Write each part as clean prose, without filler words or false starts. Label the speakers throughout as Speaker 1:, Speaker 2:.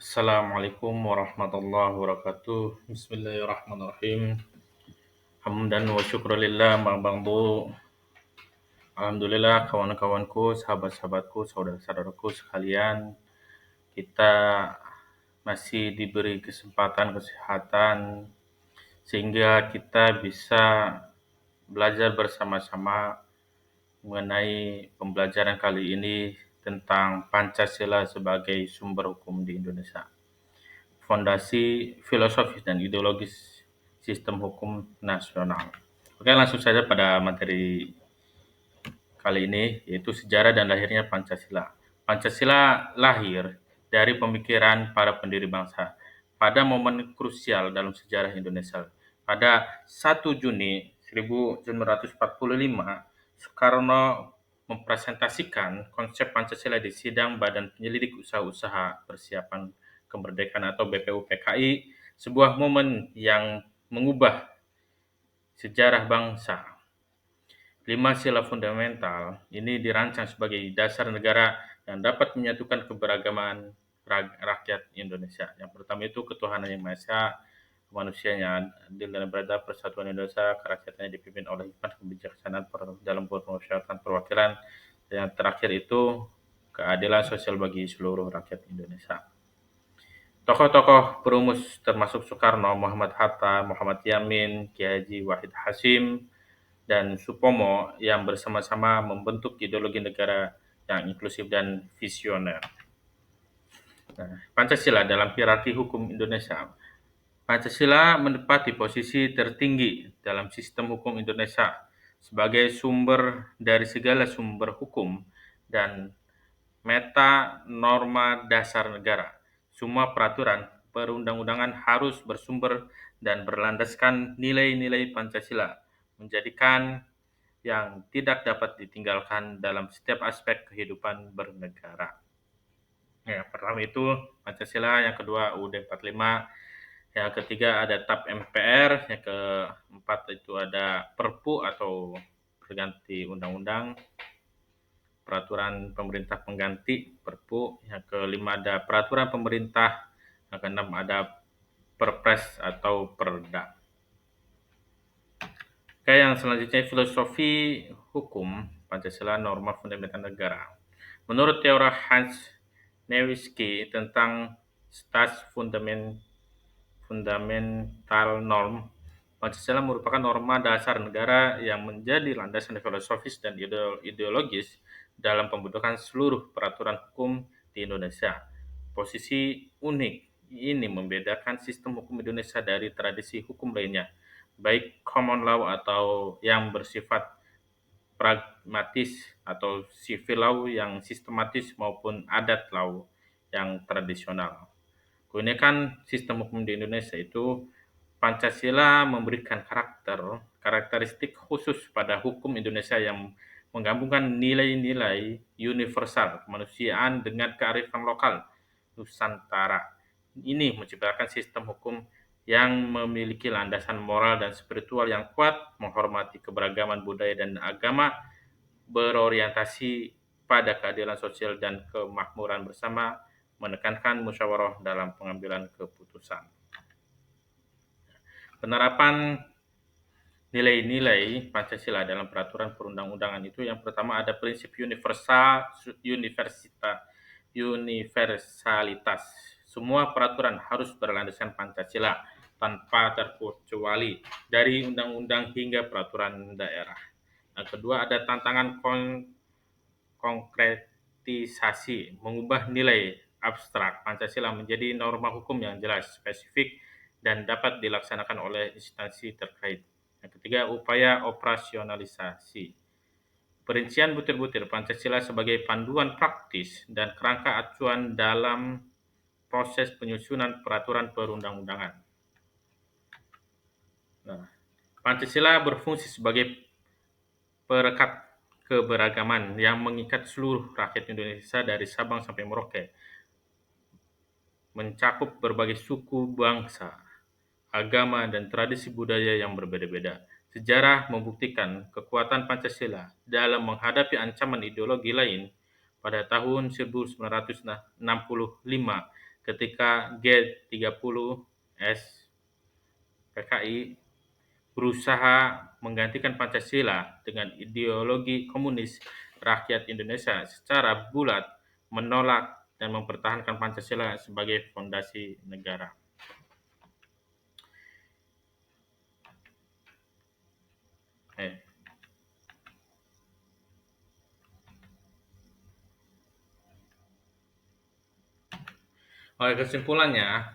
Speaker 1: Assalamualaikum warahmatullahi wabarakatuh. Bismillahirrahmanirrahim. Hamdan wa syukrulillah ba'du. Alhamdulillah kawan-kawanku, sahabat-sahabatku, saudara-saudaraku sekalian, kita masih diberi kesempatan kesehatan sehingga kita bisa belajar bersama-sama mengenai pembelajaran kali ini tentang Pancasila sebagai sumber hukum di Indonesia. Fondasi filosofis dan ideologis sistem hukum nasional. Oke, langsung saja pada materi kali ini, yaitu sejarah dan lahirnya Pancasila. Pancasila lahir dari pemikiran para pendiri bangsa pada momen krusial dalam sejarah Indonesia. Pada 1 Juni 1945, Soekarno mempresentasikan konsep Pancasila di sidang Badan Penyelidik Usaha-usaha Persiapan Kemerdekaan atau BPUPKI, sebuah momen yang mengubah sejarah bangsa. 5 sila fundamental ini dirancang sebagai dasar negara yang dapat menyatukan keberagaman rakyat Indonesia. Yang pertama itu ketuhanan yang Maha Esa, kemanusiaan adil dan beradab, persatuan Indonesia, kerakyatannya dipimpin oleh hikmat kebijaksanaan dalam permusyawaratan perwakilan, dan yang terakhir itu keadilan sosial bagi seluruh rakyat Indonesia. Tokoh-tokoh perumus termasuk Soekarno, Muhammad Hatta, Muhammad Yamin, Kiai Haji Wahid Hasyim, dan Supomo yang bersama-sama membentuk ideologi negara yang inklusif dan visioner. Nah, Pancasila dalam hierarki hukum Indonesia. Pancasila menempati posisi tertinggi dalam sistem hukum Indonesia sebagai sumber dari segala sumber hukum dan meta norma dasar negara. Semua peraturan perundang-undangan harus bersumber dan berlandaskan nilai-nilai Pancasila, menjadikan yang tidak dapat ditinggalkan dalam setiap aspek kehidupan bernegara. Ya, pertama itu Pancasila, yang kedua UUD 45, yang ketiga ada TAP MPR, yang keempat itu ada Perpu atau perganti undang-undang, peraturan pemerintah pengganti Perpu, yang kelima ada peraturan pemerintah, yang keenam ada Perpres atau Perda. Oke, yang selanjutnya filosofi hukum Pancasila norma fundamental negara. Menurut teori Hans Naewski tentang fundamental norm, Pancasila merupakan norma dasar negara yang menjadi landasan filosofis dan ideologis dalam pembentukan seluruh peraturan hukum di Indonesia. Posisi unik ini membedakan sistem hukum Indonesia dari tradisi hukum lainnya, baik common law atau yang bersifat pragmatis atau civil law yang sistematis maupun adat law yang tradisional. Keunikan sistem hukum di Indonesia itu Pancasila memberikan karakteristik khusus pada hukum Indonesia yang menggabungkan nilai-nilai universal kemanusiaan dengan kearifan lokal Nusantara. Ini menciptakan sistem hukum yang memiliki landasan moral dan spiritual yang kuat, menghormati keberagaman budaya dan agama, berorientasi pada keadilan sosial dan kemakmuran bersama, menekankan musyawarah dalam pengambilan keputusan. Penerapan nilai-nilai Pancasila dalam peraturan perundang-undangan itu yang pertama ada prinsip universalitas. Semua peraturan harus berlandaskan Pancasila tanpa terkecuali dari undang-undang hingga peraturan daerah. Yang kedua ada tantangan konkretisasi, mengubah nilai abstrak Pancasila menjadi norma hukum yang jelas, spesifik, dan dapat dilaksanakan oleh instansi terkait. Yang ketiga, upaya operasionalisasi. Perincian butir-butir Pancasila sebagai panduan praktis dan kerangka acuan dalam proses penyusunan peraturan perundang-undangan. Nah, Pancasila berfungsi sebagai perekat keberagaman yang mengikat seluruh rakyat Indonesia dari Sabang sampai Merauke, mencakup berbagai suku, bangsa, agama, dan tradisi budaya yang berbeda-beda. Sejarah membuktikan kekuatan Pancasila dalam menghadapi ancaman ideologi lain pada tahun 1965 ketika G30S PKI berusaha menggantikan Pancasila dengan ideologi komunis, rakyat Indonesia secara bulat menolak dan mempertahankan Pancasila sebagai fondasi negara. Eh, Oleh kesimpulannya,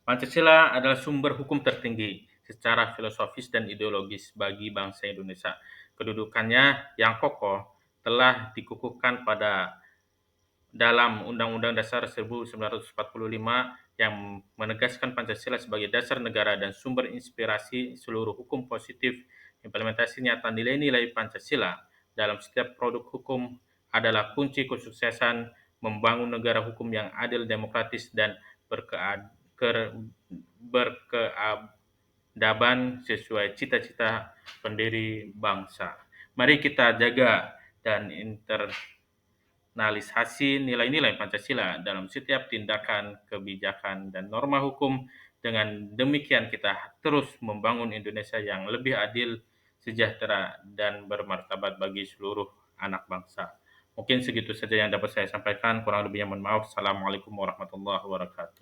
Speaker 1: Pancasila adalah sumber hukum tertinggi secara filosofis dan ideologis bagi bangsa Indonesia. Kedudukannya yang kokoh telah dikukuhkan pada dalam Undang-Undang Dasar 1945 yang menegaskan Pancasila sebagai dasar negara dan sumber inspirasi seluruh hukum positif. Implementasi nyata nilai-nilai Pancasila dalam setiap produk hukum adalah kunci kesuksesan membangun negara hukum yang adil, demokratis, dan berkeadaban sesuai cita-cita pendiri bangsa. Mari kita jaga dan internalisasi nilai-nilai Pancasila dalam setiap tindakan, kebijakan, dan norma hukum. Dengan demikian kita terus membangun Indonesia yang lebih adil, sejahtera, dan bermartabat bagi seluruh anak bangsa. Mungkin segitu saja yang dapat saya sampaikan. Kurang lebihnya mohon maaf. Assalamualaikum warahmatullahi wabarakatuh.